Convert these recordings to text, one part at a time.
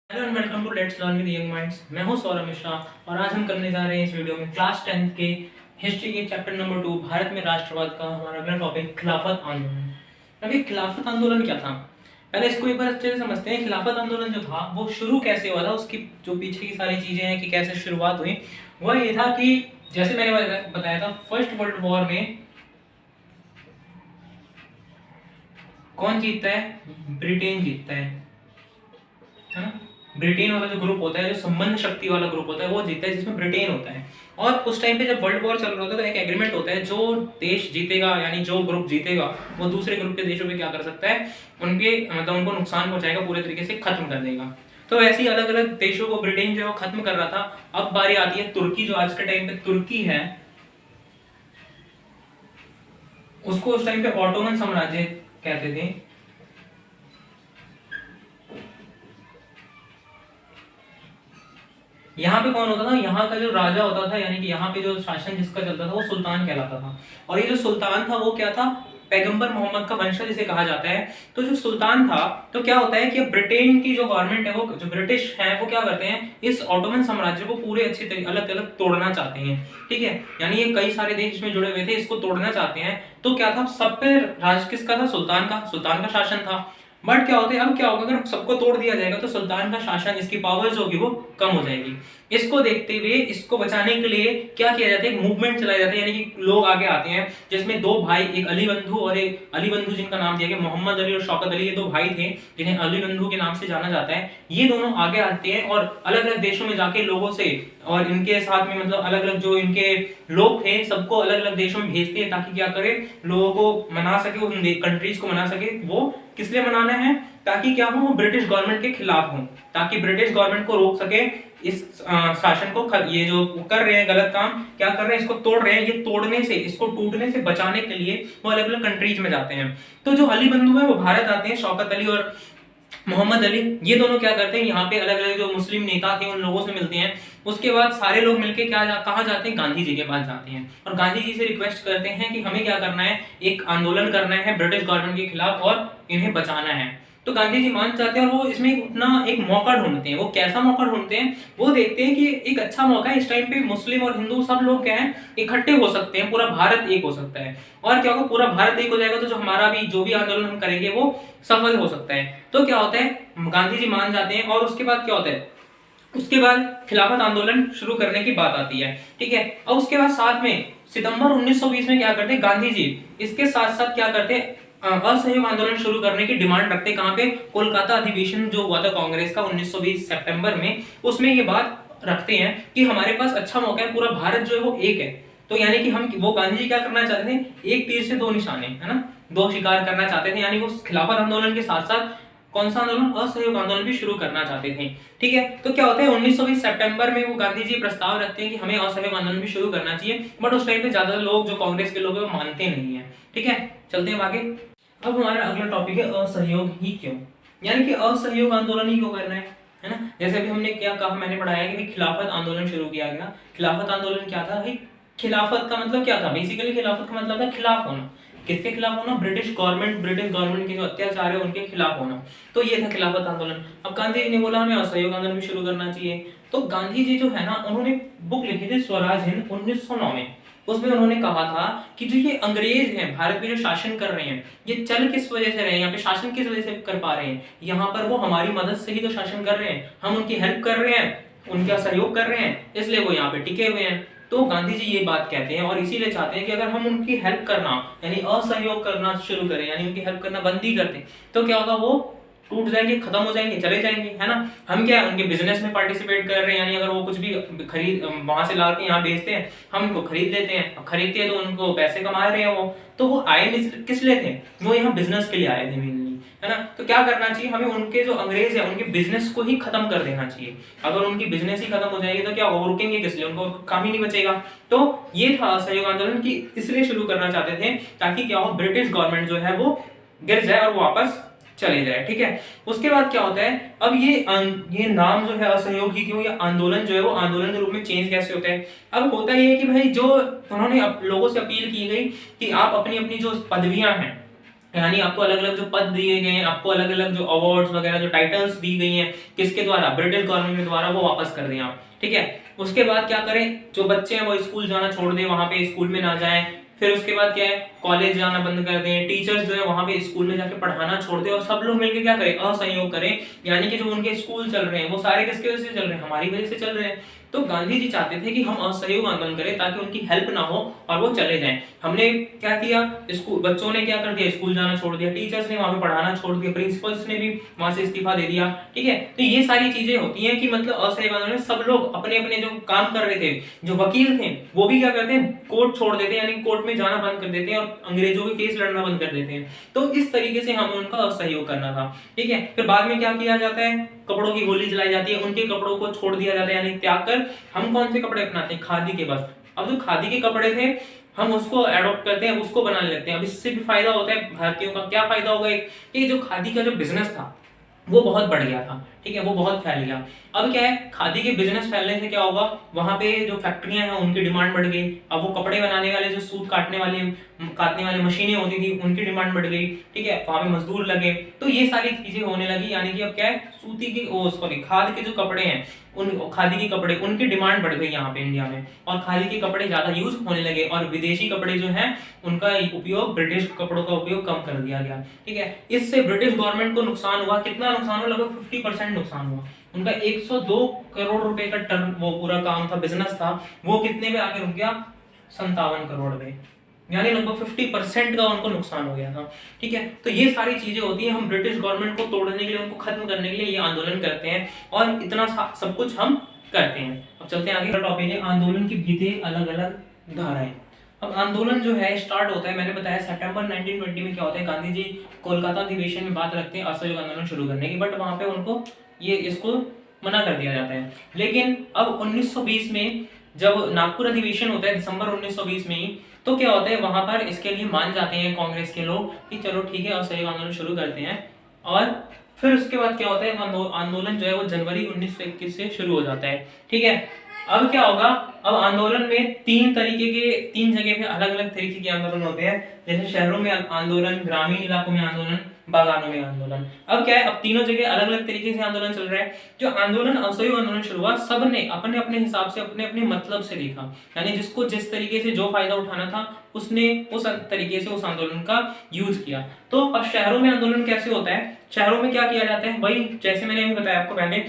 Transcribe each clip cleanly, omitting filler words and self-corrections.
Hello and welcome to let's learn with young minds. मैं हूं सौरभ मिश्रा और आज हम करने जा रहे हैं इस वीडियो में क्लास 10th के हिस्ट्री के चैप्टर नंबर 2 भारत में राष्ट्रवाद का हमारा अगला टॉपिक खिलाफत आंदोलन। अब ये खिलाफत आंदोलन क्या था, पहले इसको एक बार अच्छे से समझते हैं। खिलाफत आंदोलन जो था वो शुरू कैसे हुआ था, उसकी जो पीछे की सारी चीजें हैं कि कैसे शुरुआत हुई, वह ये था कि जैसे मैंने बताया था फर्स्ट वर्ल्ड वॉर में कौन जीतता है, ब्रिटेन जीतता है ना। ब्रिटेन वाला जो ग्रुप होता है, जो संबंध शक्ति वाला ग्रुप होता है, वो जीतता है जिसमें ब्रिटेन होता है। और उस टाइम पे जब वर्ल्ड वॉर चल रहा होता है तो एक एग्रीमेंट होता है, जो देश जीतेगा यानी जो ग्रुप जीतेगा वो दूसरे ग्रुप के देशों पे क्या कर सकता है, उनके मतलब उनको नुकसान पहुंचाएगा, पूरे तरीके से खत्म कर देगा। तो ऐसे ही अलग अलग देशों को ब्रिटेन जो है वो खत्म कर रहा था। अब बारी आती है तुर्की, जो आज के टाइम पे तुर्की है, उसको उस टाइम पे ऑटोमन साम्राज्य कहते थे। यहाँ पे कौन होता था, यहाँ का जो राजा होता था, यानी कि यहाँ पे जो शासन जिसका चलता था वो सुल्तान कहलाता था। और ये जो सुल्तान था वो क्या था, पैगंबर मोहम्मद का वंशज जिसे कहा जाता है। तो जो सुल्तान था, तो क्या होता है कि ब्रिटेन की जो गवर्नमेंट है, वो जो ब्रिटिश है, वो क्या करते हैं, इस ऑटोमन साम्राज्य को पूरे अच्छे तरीके अलग अलग तोड़ना चाहते हैं। ठीक है, यानी ये कई सारे देश इसमें जुड़े हुए थे, इसको तोड़ना चाहते हैं। तो क्या था, सब पे राज किसका था, सुल्तान का शासन था। बट क्या होता है, अब क्या होगा, अगर सबको तोड़ दिया जाएगा तो सुल्तान का शासन, इसकी पावर जो होगी वो कम हो जाएगी। इसको देखते हुए, इसको बचाने के लिए क्या किया जाता है, एक मूवमेंट चलाया जाता है, यानी कि लोग आगे आते हैं, जिसमें दो भाई, एक अली बंधु और एक अली बंधु जिनका नाम दिया गया, मोहम्मद अली और शौकत अली, ये दो भाई थे जिन्हें अली बंधु के नाम से जाना जाता है। ये दोनों आगे आते हैं और अलग अलग देशों में जाके लोगों से, और इनके साथ में मतलब अलग अलग जो इनके लोग थे सबको अलग अलग देशों में भेजते हैं, ताकि क्या करे, लोगों को मना सके, उन कंट्रीज को मना सके। वो किस लिए मनाना है, ताकि क्या हो, ब्रिटिश गवर्नमेंट के खिलाफ हो, ताकि ब्रिटिश गवर्नमेंट को रोक सके इस शासन को। ये जो कर रहे हैं गलत काम, क्या कर रहे हैं, इसको तोड़ रहे हैं, ये तोड़ने से, इसको टूटने से बचाने के लिए वो अलग अलग कंट्रीज में जाते हैं। तो जो अली बंधु है वो भारत आते हैं, शौकत अली और मोहम्मद अली, ये दोनों क्या करते हैं, यहाँ पे अलग अलग जो मुस्लिम नेता थे उन लोगों से मिलते हैं। उसके बाद सारे लोग मिलकर कहाँ जाते हैं, गांधी जी के पास जाते हैं और गांधी जी से रिक्वेस्ट करते हैं कि हमें क्या करना है, एक आंदोलन करना है ब्रिटिश गवर्नमेंट के खिलाफ और इन्हें बचाना है। तो गांधी जी मान जाते हैं और वो इसमें अपना एक मौका ढूंढते हैं। वो कैसा मौका ढूंढते हैं, वो देखते हैं कि एक अच्छा मौका है, इस टाइम पे मुस्लिम और हिंदू सब लोग क्या है, इकट्ठे हो सकते हैं, पूरा भारत एक हो सकता है। और क्या होगा, पूरा भारत एक हो जाएगा तो जो हमारा भी जो भी आंदोलन हम करेंगे वो सफल हो सकता है। तो क्या होता है, गांधी जी मान जाते हैं और उसके बाद क्या होता है, उसके बाद खिलाफत आंदोलन शुरू करने की बात आती है। ठीक है, और उसके बाद साथ में सितंबर 1920 में क्या करते हैं गांधी जी, इसके साथ साथ क्या करते हैं, असहयोग आंदोलन शुरू करने की डिमांड रखते हैं। कहां पे, कोलकाता अधिवेशन जो हुआ था कांग्रेस का 1920 सितंबर में, उसमें ये बात रखते हैं कि हमारे पास अच्छा मौका है, पूरा भारत जो है वो एक है। तो यानी कि हम, वो गांधी जी क्या करना चाहते थे, एक तीर से दो निशाने, है ना, दो शिकार करना चाहते थे। यानी वो खिलाफत आंदोलन के साथ साथ कौन सा आंदोलन, असहयोग आंदोलन भी शुरू करना चाहते थे। ठीक है, तो क्या होता है 1920 सितंबर में वो गांधी जी प्रस्ताव रखते हैं कि हमें असहयोग आंदोलन भी शुरू करना चाहिए। बट उस टाइम पे ज्यादा लोग, जो कांग्रेस के लोग हैं, वो मानते नहीं है। ठीक है, चलते हैं आगे। अब हमारा अगला टॉपिक है असहयोग ही क्यों, यानी कि असहयोग आंदोलन ही क्यों करना है ना। जैसे अभी हमने क्या कहा, मैंने पढ़ाया कि खिलाफत आंदोलन शुरू किया गया। खिलाफत आंदोलन क्या था भाई, खिलाफत का मतलब क्या था, बेसिकली खिलाफत का मतलब था खिलाफ होना। किसके खिलाफ होना, ब्रिटिश गवर्नमेंट के जो अत्याचार है उनके खिलाफ होना। तो ये था खिलाफत आंदोलन। अब गांधी जी ने बोला हमें असहयोग आंदोलन भी शुरू करना चाहिए। तो गांधी जी जो है ना, उन्होंने बुक लिखी थी स्वराज हिंद 1909 में। उसमें उन्होंने कहा था कि जो ये अंग्रेज हैं भारत में जो शासन कर रहे हैं, ये चल किस वजह से रहे हैं, यहाँ पे शासन किस वजह से कर पा रहे हैं, यहाँ पर वो हमारी मदद से ही तो शासन कर रहे हैं, हम उनकी हेल्प कर रहे हैं, उनका सहयोग कर रहे हैं, इसलिए वो यहाँ पे टिके हुए हैं। तो गांधी जी ये बात कहते हैं और इसीलिए चाहते हैं कि अगर हम उनकी हेल्प करना यानी असहयोग करना शुरू करें, यानी उनकी हेल्प करना बंद ही कर दें, तो क्या होगा, वो टूट जाएंगे, खत्म हो जाएंगे, चले जाएंगे, है ना। हम क्या है, उनके बिजनेस में पार्टिसिपेट कर रहे हैं, यानी अगर वो कुछ भी खरीद वहां से ला के यहाँ बेचते हैं, हम उनको खरीद लेते हैं, खरीदते हैं तो उनको पैसे कमा रहे हैं वो, तो वो आए किस लिए थे, वो यहाँ बिजनेस के लिए आए थे मेनली, है ना। तो क्या करना चाहिए हमें, उनके जो अंग्रेज है उनके बिजनेस को ही खत्म कर देना चाहिए। अगर उनकी बिजनेस ही खत्म हो जाएगी तो क्या होगा, वो रुकेंगे किस लिए, उनको काम ही नहीं बचेगा। तो ये था असहयोग आंदोलन की, इसलिए शुरू करना चाहते थे ताकि क्या हो, ब्रिटिश गवर्नमेंट जो है वो गिर जाए और वापस चले जाए। ठीक है, उसके बाद क्या होता है, अब ये नाम जो है असहयोग ही क्यों, या आंदोलन जो है वो आंदोलन के रूप में चेंज कैसे होता है। अब होता ये है कि भाई जो उन्होंने लोगों से अपील की गई कि आप अपनी अपनी जो पदवियां हैं, यानी आपको अलग अलग जो पद दिए गए हैं, आपको अलग अलग जो अवार्ड्स वगैरह जो टाइटल्स दी गई हैं किसके द्वारा, ब्रिटिश गवर्नमेंट के द्वारा, वो वापस कर दें आप। ठीक है, उसके बाद क्या करें, जो बच्चे हैं वो स्कूल जाना छोड़ दें, वहां पे स्कूल में ना जाएं। फिर उसके बाद क्या है, कॉलेज जाना बंद कर दें, टीचर्स जो है वहां पे स्कूल में जाके पढ़ाना छोड़ दें, और सब लोग मिलकर क्या करें, असहयोग करें। यानी कि जो उनके स्कूल चल रहे हैं वो सारे किसकी वजह से चल रहे हैं, हमारी वजह से चल रहे हैं। तो गांधी जी चाहते थे कि हम असहयोग आंदोलन करें ताकि उनकी हेल्प ना हो और वो चले जाएं। हमने क्या किया, स्कूल बच्चों ने क्या कर दिया, स्कूल जाना छोड़ दिया, टीचर्स ने वहां पे पढ़ाना छोड़ दिया, प्रिंसिपल्स ने भी वहां से इस्तीफा दे दिया। ठीक है, तो ये सारी चीजें होती हैं कि मतलब असहयोग आंदोलन में सब लोग अपने अपने जो काम कर रहे थे, जो वकील थे वो भी क्या करते हैं, कोर्ट छोड़ देते हैं, यानी कोर्ट में जाना बंद कर देते हैं और अंग्रेजों के केस लड़ना बंद कर देते हैं। तो इस तरीके से हमें उनका असहयोग करना था। ठीक है, फिर बाद में क्या किया जाता है, कपड़ों की होली जलाई जाती है, उनके कपड़ों को छोड़ दिया जाता है, यानी त्याग कर हम कौन से कपड़े अपनाते हैं, खादी के बस। अब जो खादी के कपड़े थे हम उसको एडॉप्ट करते हैं, उसको बनाने लगते हैं। अब इससे भी फायदा होता है भारतीयों का, क्या फायदा होगा, एक कि जो खादी का जो बिजनेस था वो बहुत बढ़ गया था। ठीक है, वो बहुत फैल गया। अब क्या है, खादी के बिजनेस फैलने से क्या होगा, वहां पे जो फैक्ट्रियां हैं उनकी डिमांड बढ़ गई। अब वो कपड़े बनाने वाले जो सूत काटने वाली मशीनें होती थी उनकी डिमांड बढ़ गई। ठीक है, वहां पे मजदूर लगे, तो ये सारी चीजें होने लगी। यानी कि अब क्या है, सूती की सॉरी खाद के जो कपड़े हैं, उन खादी के कपड़े, उनकी डिमांड बढ़ गई यहाँ पे इंडिया में, और खादी के कपड़े ज्यादा यूज होने लगे, और विदेशी कपड़े जो हैं उनका उपयोग, ब्रिटिश कपड़ों का उपयोग कम कर दिया गया। ठीक है, इससे ब्रिटिश गवर्नमेंट को नुकसान हुआ। कितना नुकसान हुआ, लगभग 50% नुकसान हुआ। उनका 102 करोड़ रुपए का टर्न, वो पूरा काम था, बिजनेस था, वो कितने में आके रुक गया, 57 करोड़ में, यानी लगभग 50% का उनको नुकसान हो गया था। ठीक है, तो ये सारी चीजें होती हैं, हम ब्रिटिश गवर्नमेंट को तोड़ने के लिए, उनको खत्म करने के लिए ये आंदोलन करते हैं, और इतना सब कुछ हम करते हैं। अब चलते हैं आगे, टॉपिक है आंदोलन की विधि, अलग अलग धाराएं। अब आंदोलन जो है स्टार्ट होता है, मैंने बताया सितंबर 1920 में क्या होता है, गांधी जी कोलकाता अधिवेशन में बात रखते हैं असहयोग आंदोलन शुरू करने की, बट वहां पे उनको ये इसको मना कर दिया जाता है। लेकिन अब 1920 में जब नागपुर अधिवेशन होता है दिसंबर 1920 में ही, तो क्या होता है, वहां पर इसके लिए मान जाते हैं कांग्रेस के लोग कि चलो ठीक है असहयोग आंदोलन शुरू करते हैं। और फिर उसके बाद क्या होता है, आंदोलन जो है वो जनवरी 1921 से शुरू हो जाता है। ठीक है, अब क्या होगा, अब आंदोलन में तीन जगह पे अलग अलग तरीके के आंदोलन होते हैं, जैसे शहरों में आंदोलन, ग्रामीण इलाकों में आंदोलन, बागानों में आंदोलन। अब क्या है, अब तीनों जगह अलग अलग तरीके से आंदोलन चल रहा है। जो आंदोलन असहयोग आंदोलन शुरू हुआ, सबने अपने अपने हिसाब से, अपने अपने मतलब से देखा, यानी जिसको जिस तरीके से जो फायदा उठाना था उसने उस तरीके से उस आंदोलन का यूज किया। तो अब शहरों में आंदोलन कैसे होता है, शहरों में क्या किया जाता है, वही जैसे मैंने अभी बताया आपको पहले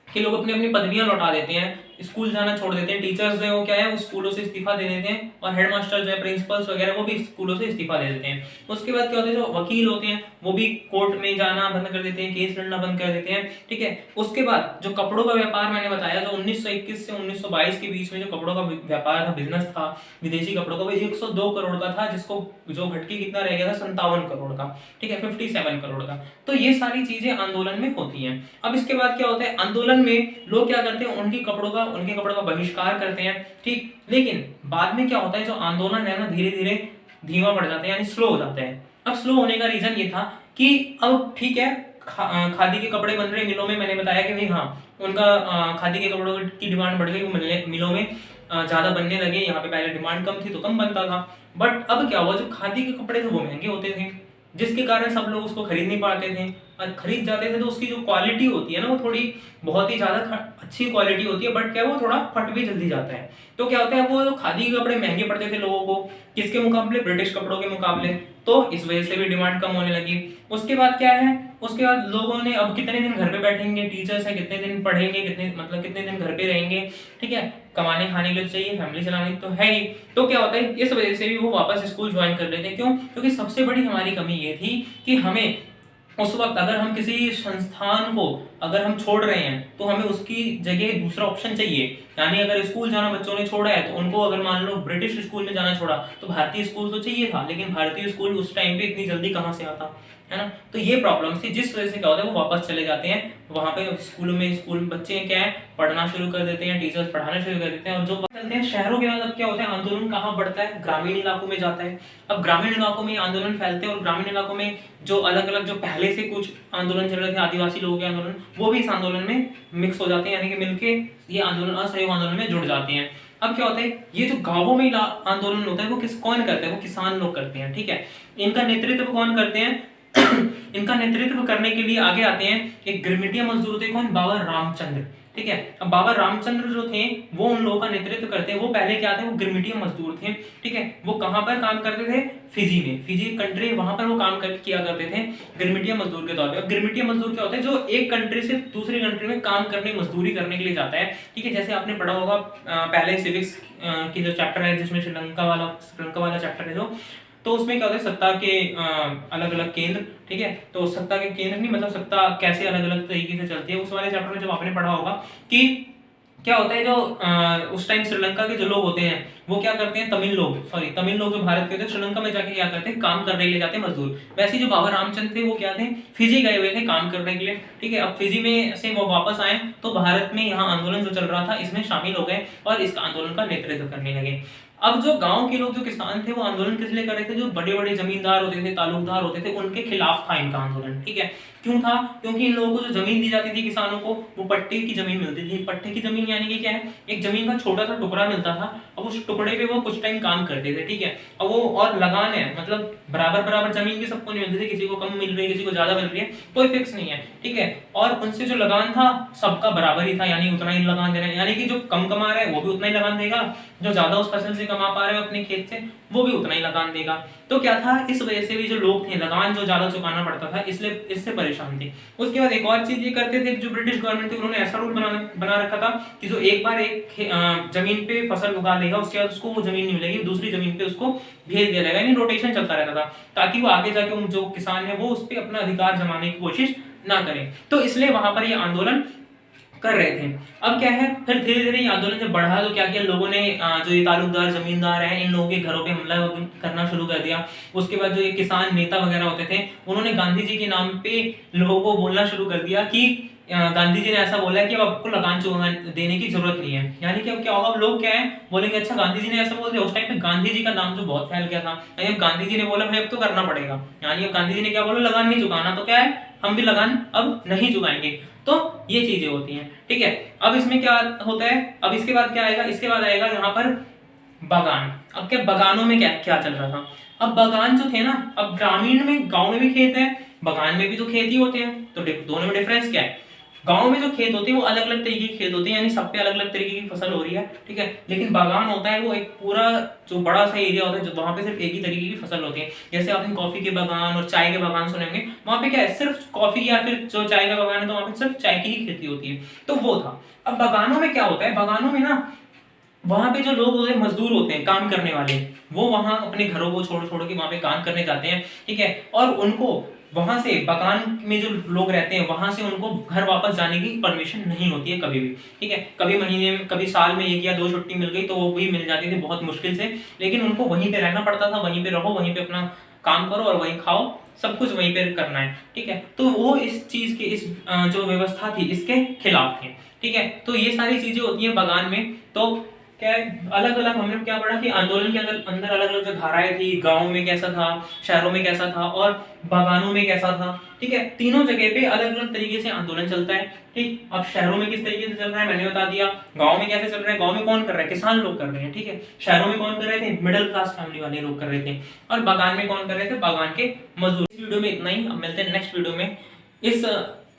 कि लोग अपनी अपनी पदवियां लौटा देते हैं, स्कूल जाना छोड़ देते हैं, टीचर्स जो है वो क्या है, वो स्कूलों से इस्तीफा दे देते हैं, और हेडमास्टर जो है, प्रिंसिपल्स वगैरह, वो भी स्कूलों से इस्तीफा दे देते हैं। उसके बाद क्या होता है, जो वकील होते हैं वो भी कोर्ट में जाना बंद कर देते हैं, केस लड़ना बंद कर देते हैं। ठीक है, उसके बाद जो कपड़ों का व्यापार मैंने बताया, जो 1921 से 1922 के बीच में जो कपड़ों का व्यापार था, बिजनेस था विदेशी कपड़ों का, वो 102 करोड़ का था, जिसको जो घटके कितना रह गया था, 57 करोड़ का। ठीक है, 57 करोड़ का। तो ये सारी चीजें आंदोलन में होती हैं। अब इसके बाद क्या होता है, आंदोलन में लोग क्या करते हैं, उनके कपड़ों का बहिष्कार करते हैं। ठीक, लेकिन बाद में क्या होता है, जो आंदोलन है ना धीरे धीरे धीमा पड़ जाता है, यानी स्लो हो जाता है। अब स्लो होने का रीजन ये था कि अब ठीक है, खादी के कपड़े बन रहे मिलों में, मैंने बताया कि भाई हाँ, उनका खादी के कपड़ों की डिमांड बढ़ गई, वो मिलों में ज्यादा बनने लगे। यहाँ पे पहले डिमांड कम थी तो कम बनता था, बट अब क्या हुआ, जो खादी के कपड़े थे वो महंगे होते थे, जिसके कारण सब लोग उसको खरीद नहीं पाते थे, और खरीद जाते थे तो उसकी जो क्वालिटी होती है ना, वो थोड़ी बहुत ही ज्यादा अच्छी क्वालिटी होती है, बट क्या वो थोड़ा फट भी जल्दी जाता है। तो क्या होता है, वो खादी के कपड़े महंगे पड़ते थे लोगों को, किसके मुकाबले, ब्रिटिश कपड़ों के मुकाबले, तो इस वजह से भी डिमांड कम होने लगी। उसके बाद क्या है, उसके बाद लोगों ने, अब कितने दिन घर पे बैठेंगे, टीचर्स है कितने दिन पढ़ेंगे, कितने दिन घर पे रहेंगे। ठीक है, कमाने खाने के लिए चाहिए, फैमिली चलाने तो है ही। तो क्या होता है, इस वजह से भी वो वापस स्कूल ज्वाइन कर लेते हैं। क्यों, क्योंकि सबसे बड़ी हमारी कमी ये थी कि हमें उस वक्त अगर हम किसी संस्थान को अगर हम छोड़ रहे हैं तो हमें उसकी जगह दूसरा ऑप्शन चाहिए। यानी अगर स्कूल जाना बच्चों ने छोड़ा है तो उनको, अगर मान लो ब्रिटिश स्कूल में जाना छोड़ा, तो भारतीय स्कूल तो चाहिए था, लेकिन भारतीय स्कूल उस टाइम पे इतनी जल्दी कहाँ से आता, है ना। तो ये प्रॉब्लम थी, जिस वजह से क्या होता है, वो वापस चले जाते हैं वहां पे स्कूल में बच्चे क्या है, पढ़ना शुरू कर देते हैं, टीचर्स पढ़ाना शुरू कर देते हैं। और जो चलते हैं शहरों के बाद, अब क्या होता है, आंदोलन कहाँ बढ़ता है, ग्रामीण इलाकों में जाता है। अब ग्रामीण इलाकों में आंदोलन फैलते हैं, और ग्रामीण इलाकों में जो अलग अलग, जो पहले से कुछ आंदोलन चल रहे थे, आदिवासी लोगों के आंदोलन, वो भी इस आंदोलन में मिक्स हो जाते हैं, यानी कि मिलके ये आंदोलन असहयोग आंदोलन में जुड़ जाते हैं। अब क्या होता है, ये जो गांवों में आंदोलन होता है वो कौन करता है, वो किसान लोग करते हैं, ठीक है। इनका नेतृत्व कौन करते हैं इनका नेतृत्व करने के लिए आगे आते हैं एक गिरमिटिया मजदूर थे, कौन, बाबा रामचंद्र, ठीक है। अब बाबा रामचंद्र जो थे वो उन लोगों का नेतृत्व करते हैं। वो पहले क्या थे, वो गिरमिटिया मजदूर थे, ठीक है। वो कहां पर काम करते थे, फिजी में, फिजी कंट्री, वहां पर वो काम किया करते थे गिरमिटिया मजदूर के तौर पे। अब गिरमिटिया मजदूर क्या होता है, जो एक कंट्री से दूसरी कंट्री में काम करने, मजदूरी करने के लिए जाता है, ठीक है। जैसे आपने पढ़ा होगा पहले सिविक्स की जो चैप्टर है जिसमें श्रीलंका वाला चैप्टर है जो, तो उसमें क्या होता है, सत्ता के अलग अलग केंद्र, ठीक है। तो सत्ता के केंद्र नहीं, मतलब सत्ता कैसे अलग अलग तरीके से चलती है, उस वाले चैप्टर में जब आपने पढ़ा होगा कि क्या होता है, जो उस टाइम श्रीलंका के जो लोग होते हैं वो क्या करते हैं, तमिल लोग जो भारत के थे, श्रीलंका में जाके क्या करते हैं, काम करने के लिए जाते हैं मजदूर। वैसे जो बाबा रामचंद्र थे वो क्या थे, फिजी गए हुए थे काम करने के लिए, ठीक है। अब फिजी में से वो वापस आए तो भारत में यहाँ आंदोलन जो चल रहा था इसमें शामिल हो गए और इस आंदोलन का नेतृत्व करने लगे। अब जो गांव के लोग, जो किसान थे, वो आंदोलन किस लिए कर रहे थे, जो बड़े बड़े जमींदार होते थे, तालुकदार होते थे, उनके खिलाफ था इनका आंदोलन, ठीक है। क्यों था, क्योंकि इन लोगों को जो जमीन दी जाती थी किसानों को, वो पट्टे की जमीन मिलती थी। पट्टे की जमीन यानी कि क्या है, एक जमीन का छोटा सा टुकड़ा मिलता था, अब उस टुकड़े पे वो कुछ टाइम काम करते थे, ठीक है। अब वो और लगान है, मतलब बराबर बराबर जमीन भी सबको नहीं मिलती थी, किसी को कम मिल रही है, किसी को ज्यादा मिल रही है, कोई फिक्स नहीं है, ठीक है। और उनसे जो लगान था सबका बराबर ही था, यानी उतना ही लगान देना है, यानी कि जो कम कमा रहा है वो भी उतना ही लगान देगा, जो ज्यादा उस फसल से कमा पा रहे हो अपने खेत से वो भी उतना ही लगान देगा। तो क्या था, इस वजह से भी जो लोग थे लगान जो ज्यादा चुकाना पड़ता था, इसलिए इससे परेशान थे। उसके बाद एक और चीज ये करते थे, जो ब्रिटिश गवर्नमेंट थी उन्होंने ऐसा रूल बना रखा था कि जो एक बार एक जमीन पे फसल उगा लेगा उसके बाद उसको वो जमीन नहीं मिलेगी, दूसरी जमीन पे उसको भेज दिया जाएगा, यानी रोटेशन चलता रहता था, ताकि वो आगे जाके जो किसान है वो उस पर अपना अधिकार जमाने की कोशिश ना करें। तो इसलिए वहां पर ये आंदोलन कर रहे थे। अब क्या है, फिर धीरे धीरे ये आंदोलन जब बढ़ा तो क्या किया लोगों ने, जो ये तालुकदार जमींदार हैं इन लोगों के घरों पे हमला करना शुरू कर दिया। उसके बाद जो ये किसान नेता वगैरह होते थे उन्होंने गांधी जी के नाम पे लोगों को बोलना शुरू कर दिया कि गांधी जी ने ऐसा बोला है कि अब आपको लगान देने की जरूरत नहीं है। यानी कि अब क्या होगा, अब लोग क्या है बोलेंगे, अच्छा गांधी जी ने ऐसा बोल दिया। उस टाइम पे गांधी जी का नाम जो बहुत फैल गया था, अब गांधी जी ने बोला भाई अब तो करना पड़ेगा, यानी अब गांधी जी ने क्या बोला, लगान नहीं चुकाना, तो क्या है हम भी लगान अब नहीं चुकाएंगे। तो ये चीजें होती हैं, ठीक है। अब इसमें क्या होता है, अब इसके बाद क्या आएगा, इसके बाद आएगा यहाँ पर बागान। अब क्या बागानों में क्या क्या चल रहा था, अब बागान जो थे ना, अब ग्रामीण में, गांव में भी खेत है, बागान में भी तो खेती होते हैं, तो दोनों में डिफरेंस क्या है, गांव में जो खेत होते हैं वो अलग अलग तरीके के खेत होते हैं, यानी सब पे अलग अलग तरीके की फसल हो रही है, ठीक है। लेकिन बागान होता है वो एक पूरा जो बड़ा सा एरिया होता है, जो वहां पे सिर्फ एक ही तरीके की फसल होती है। जैसे आपने कॉफी के बागान और चाय के बागान सुने होंगे, वहां पे क्या है, सिर्फ कॉफी या फिर जो चाय का बागान है तो वहां पे सिर्फ चाय की ही खेती होती है, तो वो था। अब बागानों में क्या होता है, बागानों में ना वहां पे जो लोग होते हैं, मजदूर होते हैं, काम करने वाले, वो वहां अपने घरों को छोड़ छोड़ के वहां पे काम करने जाते हैं, ठीक है। और उनको वहां से, बागान में जो लोग रहते हैं वहां से उनको घर वापस जाने की परमिशन नहीं होती है कभी भी, ठीक है। कभी महीने में, कभी साल में 1 या 2 छुट्टी मिल गई तो वो भी मिल जाती थी बहुत मुश्किल से, लेकिन उनको वहीं पे रहना पड़ता था, वहीं पे रहो, वहीं पे अपना काम करो और वहीं खाओ, सब कुछ वहीं पे करना है, ठीक है। तो वो इस चीज के, इस जो व्यवस्था थी इसके खिलाफ थे, ठीक है। तो ये सारी चीजें होती हैं बागान में। तो क्या अलग अलग हमने क्या पढ़ा कि आंदोलन के अंदर अलग अलग जो धाराएं थी, गांव में कैसा था, शहरों में कैसा था और बागानों में कैसा था, ठीक है। तीनों जगह पे अलग अलग तरीके से आंदोलन चलता है, ठीक। अब शहरों में किस तरीके से चल रहा है मैंने बता दिया, गांव में कैसे चल रहा है, गांव में कौन कर रहा है, किसान लोग कर रहे हैं, ठीक है। शहरों में कौन कर रहे थे, मिडिल क्लास फैमिली वाले लोग कर रहे थे, और बागान में कौन कर रहे थे, बागान के मजदूर। इस वीडियो में इतना ही, अब मिलते हैं नेक्स्ट वीडियो में। इस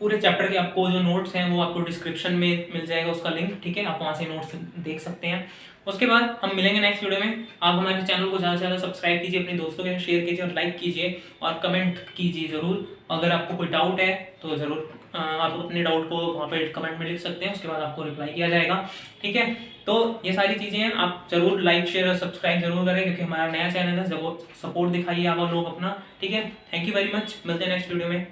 पूरे चैप्टर के आपको जो नोट्स हैं वो आपको डिस्क्रिप्शन में मिल जाएगा उसका लिंक, ठीक है, आप वहां से नोट्स देख सकते हैं। उसके बाद हम मिलेंगे नेक्स्ट वीडियो में। आप हमारे चैनल को ज़्यादा से ज़्यादा सब्सक्राइब कीजिए, अपने दोस्तों के साथ शेयर कीजिए और लाइक कीजिए और कमेंट कीजिए ज़रूर। अगर आपको कोई डाउट है तो ज़रूर आप अपने डाउट को वहाँ पे कमेंट में लिख सकते हैं, उसके बाद आपको रिप्लाई किया जाएगा, ठीक है। तो ये सारी चीज़ें हैं, आप जरूर लाइक शेयर और सब्सक्राइब जरूर करें क्योंकि हमारा नया चैनल है, जब सपोर्ट दिखाइए आप लोग अपना, ठीक है। थैंक यू वेरी मच, मिलते हैं नेक्स्ट वीडियो में।